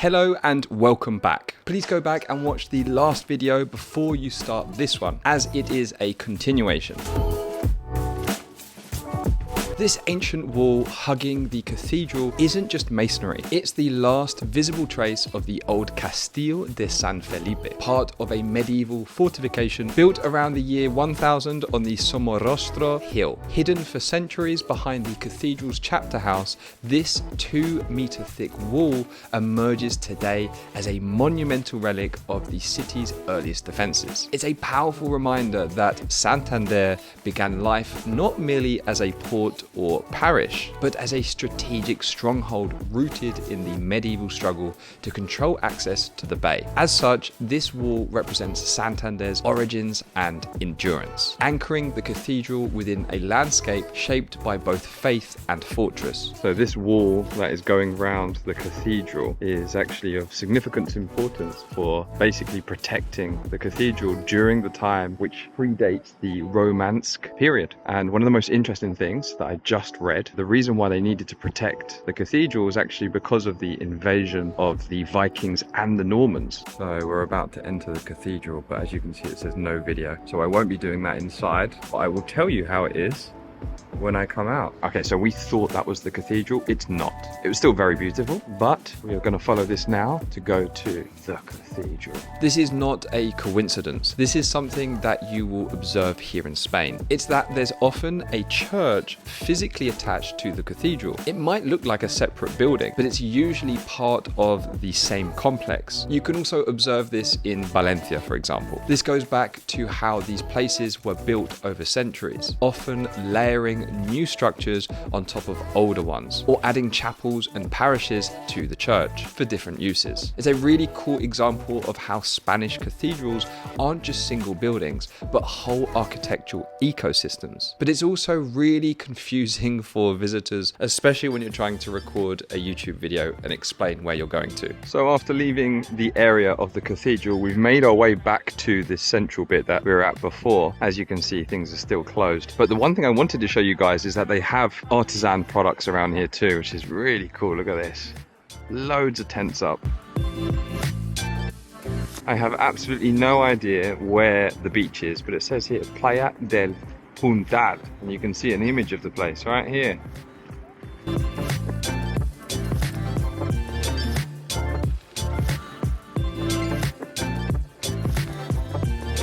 Hello and welcome back. Please go back and watch the last video before you start this one, as it is a continuation. This ancient wall hugging the cathedral isn't just masonry, it's the last visible trace of the old Castillo de San Felipe, part of a medieval fortification built around the year 1000 on the Somorrostro hill. Hidden for centuries behind the cathedral's chapter house, this 2-meter thick wall emerges today as a monumental relic of the city's earliest defenses. It's a powerful reminder that Santander began life not merely as a port or parish, but as a strategic stronghold rooted in the medieval struggle to control access to the bay. As such, this wall represents Santander's origins and endurance, anchoring the cathedral within a landscape shaped by both faith and fortress. So this wall that is going round the cathedral is actually of significant importance for basically protecting the cathedral during the time which predates the Romance period. And one of the most interesting things that I just read, the reason why they needed to protect the cathedral was actually because of the invasion of the Vikings and the Normans. So we're about to enter the cathedral, but as you can see it says no video, so I won't be doing that inside, but I will tell you how it is when I come out. Okay, so we thought that was the cathedral. It's not. It was still very beautiful, but we are going to follow this now to go to the cathedral. This is not a coincidence. This is something that you will observe here in Spain. It's that there's often a church physically attached to the cathedral. It might look like a separate building, but it's usually part of the same complex. You can also observe this in Valencia, for example. This goes back to how these places were built over centuries, often layering new structures on top of older ones, or adding chapels and parishes to the church for different uses. It's a really cool example of how Spanish cathedrals aren't just single buildings, but whole architectural ecosystems. But it's also really confusing for visitors, especially when you're trying to record a YouTube video and explain where you're going to. So after leaving the area of the cathedral, we've made our way back to this central bit that we were at before. As you can see, things are still closed. But the one thing I wanted to show you guys is that they have artisan products around here too, which is really cool. Look at this. Loads of tents up. I have absolutely no idea where the beach is, but it says here Playa del Puntal, and you can see an image of the place right here.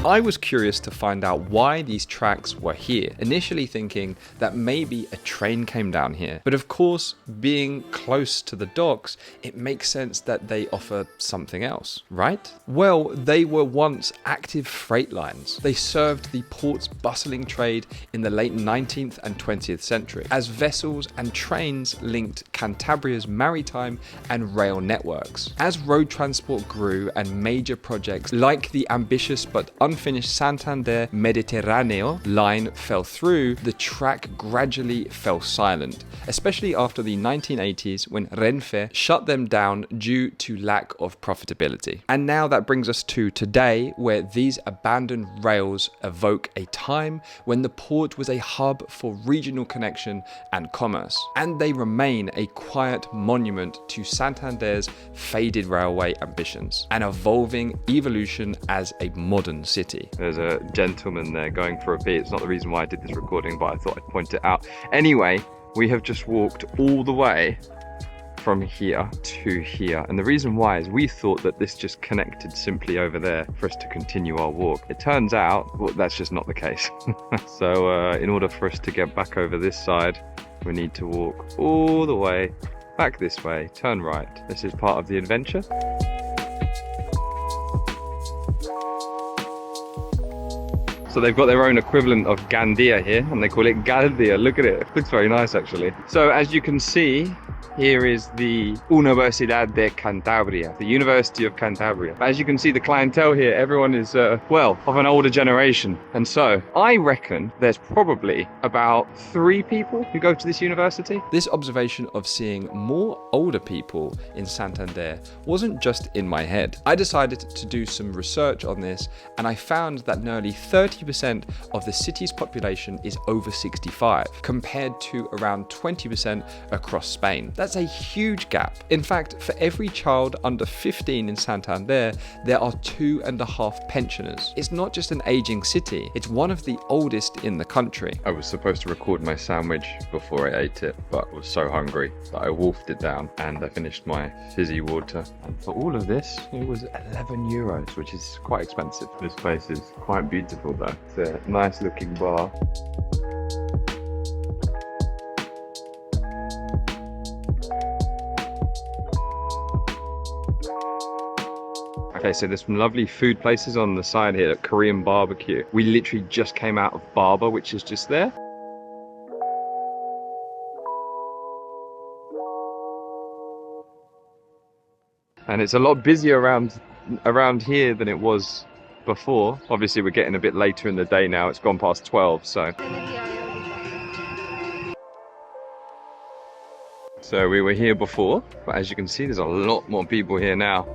I was curious to find out why these tracks were here, initially thinking that maybe a train came down here. But of course, being close to the docks, it makes sense that they offer something else, right? Well, they were once active freight lines. They served the port's bustling trade in the late 19th and 20th century, as vessels and trains linked Cantabria's maritime and rail networks. As road transport grew and major projects like the ambitious but unfinished Santander Mediterraneo line fell through, the track gradually fell silent, especially after the 1980s when Renfe shut them down due to lack of profitability. And now that brings us to today, where these abandoned rails evoke a time when the port was a hub for regional connection and commerce. And they remain a quiet monument to Santander's faded railway ambitions, an evolving evolution as a modern city. There's a gentleman there going for a beer. It's not the reason why I did this recording, but I thought I'd point it out. Anyway, we have just walked all the way from here to here, and the reason why is we thought that this just connected simply over there for us to continue our walk. It turns out, well, that's just not the case. So in order for us to get back over this side, we need to walk all the way back this way, turn right. This is part of the adventure. So they've got their own equivalent of Gandia here, and they call it Galdia. Look at it, it looks very nice actually. So as you can see, here is the Universidad de Cantabria, the University of Cantabria. As you can see, the clientele here, everyone is, well, of an older generation. And so I reckon there's probably about 3 people who go to this university. This observation of seeing more older people in Santander wasn't just in my head. I decided to do some research on this, and I found that nearly 30% of the city's population is over 65, compared to around 20% across Spain. That's a huge gap. In fact, for every child under 15 in Santander, there are 2.5 pensioners. It's not just an aging city, it's one of the oldest in the country. I was supposed to record my sandwich before I ate it, but I was so hungry that I wolfed it down and I finished my fizzy water. And for all of this, it was 11 euros, which is quite expensive. This place is quite beautiful though. It's a nice looking bar. Okay, so there's some lovely food places on the side here, Korean barbecue. We literally just came out of Barber, which is just there. And it's a lot busier around here than it was before. Obviously, we're getting a bit later in the day now. It's gone past 12, so. So we were here before, but as you can see, there's a lot more people here now.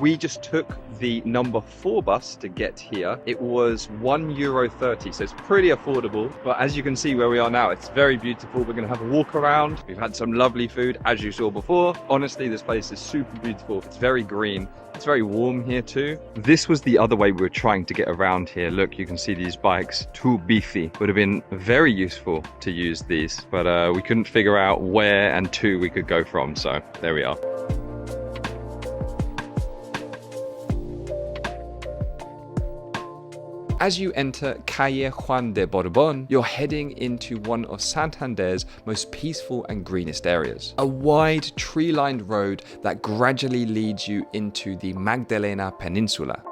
We just took the number 4 bus to get here. It was €1.30, so it's pretty affordable. But as you can see where we are now, it's very beautiful. We're gonna have a walk around. We've had some lovely food, as you saw before. Honestly, this place is super beautiful. It's very green. It's very warm here too. This was the other way we were trying to get around here. Look, you can see these bikes, too beefy. Would have been very useful to use these, but we couldn't figure out where and to we could go from, so there we are. As you enter Calle Juan de Borbón, you're heading into one of Santander's most peaceful and greenest areas. A wide tree-lined road that gradually leads you into the Magdalena Peninsula.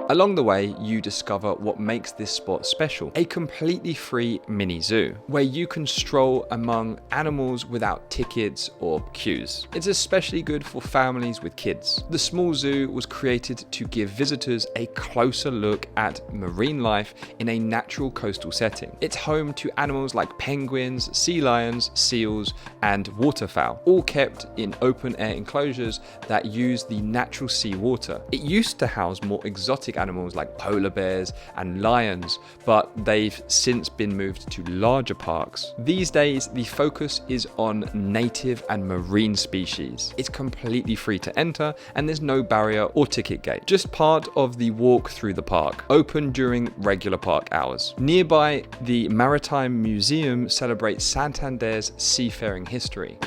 Along the way, you discover what makes this spot special, a completely free mini zoo, where you can stroll among animals without tickets or queues. It's especially good for families with kids. The small zoo was created to give visitors a closer look at marine life in a natural coastal setting. It's home to animals like penguins, sea lions, seals, and waterfowl, all kept in open-air enclosures that use the natural seawater. It used to house more exotic animals like polar bears and lions, but they've since been moved to larger parks. These days, the focus is on native and marine species. It's completely free to enter, and there's no barrier or ticket gate. Just part of the walk through the park, open during regular park hours. Nearby, the Maritime Museum celebrates Santander's seafaring history.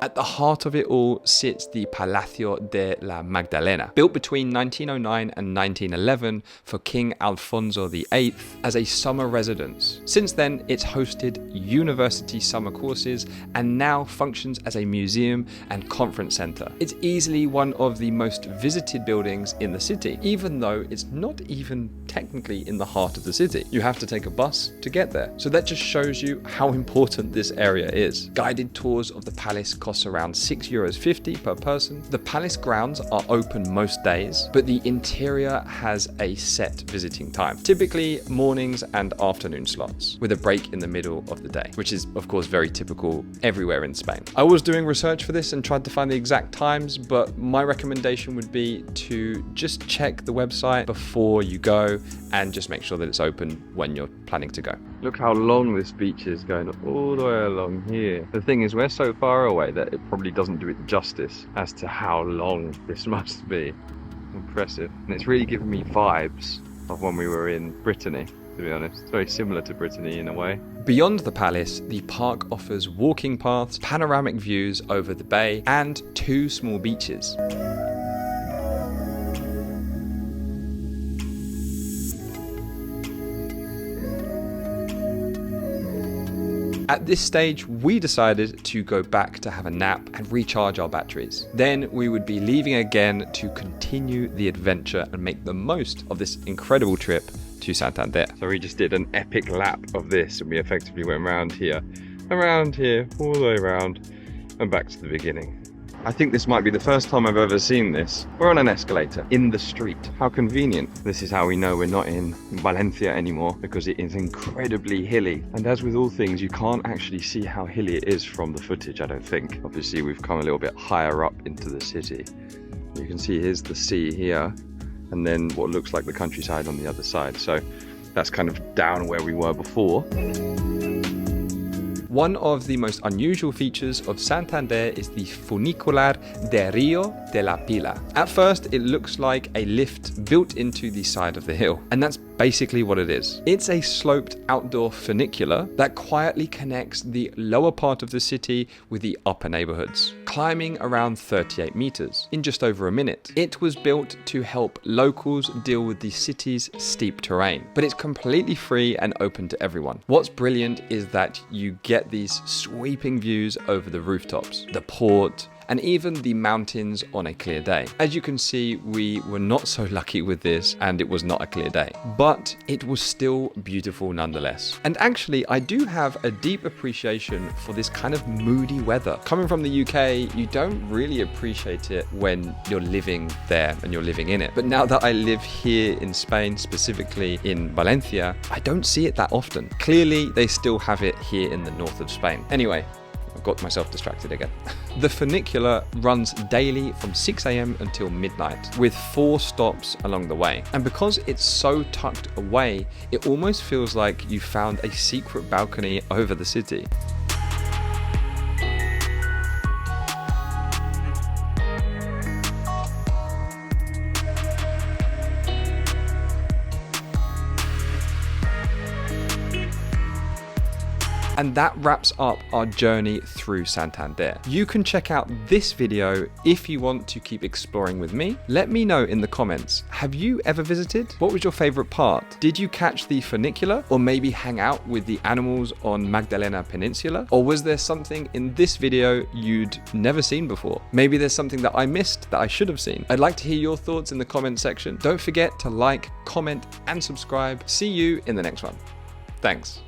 At the heart of it all sits the Palacio de la Magdalena, built between 1909 and 1911 for King Alfonso VIII as a summer residence. Since then, it's hosted university summer courses and now functions as a museum and conference center. It's easily one of the most visited buildings in the city, even though it's not even technically in the heart of the city. You have to take a bus to get there. So that just shows you how important this area is. Guided tours of the palace cost around €6.50 per person. The palace grounds are open most days, but the interior has a set visiting time, typically mornings and afternoon slots, with a break in the middle of the day, which is of course very typical everywhere in Spain. I was doing research for this and tried to find the exact times, but my recommendation would be to just check the website before you go and just make sure that it's open when you're planning to go. Look how long this beach is, going all the way along here. The thing is, we're so far away that it probably doesn't do it justice as to how long this must be. Impressive. And it's really given me vibes of when we were in Brittany, to be honest. It's very similar to Brittany in a way. Beyond the palace, the park offers walking paths, panoramic views over the bay, and 2 small beaches. At this stage, we decided to go back to have a nap and recharge our batteries. Then we would be leaving again to continue the adventure and make the most of this incredible trip to Santander. So we just did an epic lap of this, and we effectively went around here, all the way around, and back to the beginning. I think this might be the first time I've ever seen this. We're on an escalator in the street. How convenient. This is how we know we're not in Valencia anymore, because it is incredibly hilly. And as with all things, you can't actually see how hilly it is from the footage, I don't think. Obviously, we've come a little bit higher up into the city. You can see here's the sea here, and then what looks like the countryside on the other side. So that's kind of down where we were before. One of the most unusual features of Santander is the funicular de Rio de la Pila. At first, it looks like a lift built into the side of the hill, and that's basically what it is. It's a sloped outdoor funicular that quietly connects the lower part of the city with the upper neighborhoods, climbing around 38 meters in just over a minute. It was built to help locals deal with the city's steep terrain, but it's completely free and open to everyone. What's brilliant is that you get these sweeping views over the rooftops, the port, and even the mountains on a clear day. As you can see, we were not so lucky with this, and it was not a clear day, but it was still beautiful nonetheless. And actually, I do have a deep appreciation for this kind of moody weather. Coming from the UK, you don't really appreciate it when you're living there and you're living in it. But now that I live here in Spain, specifically in Valencia, I don't see it that often. Clearly, they still have it here in the north of Spain. Anyway, I've got myself distracted again. The funicular runs daily from 6 a.m. until midnight, with 4 stops along the way. And because it's so tucked away, it almost feels like you found a secret balcony over the city. And that wraps up our journey through Santander. You can check out this video if you want to keep exploring with me. Let me know in the comments, have you ever visited? What was your favorite part? Did you catch the funicular, or maybe hang out with the animals on Magdalena Peninsula? Or was there something in this video you'd never seen before? Maybe there's something that I missed that I should have seen. I'd like to hear your thoughts in the comment section. Don't forget to like, comment, and subscribe. See you in the next one. Thanks.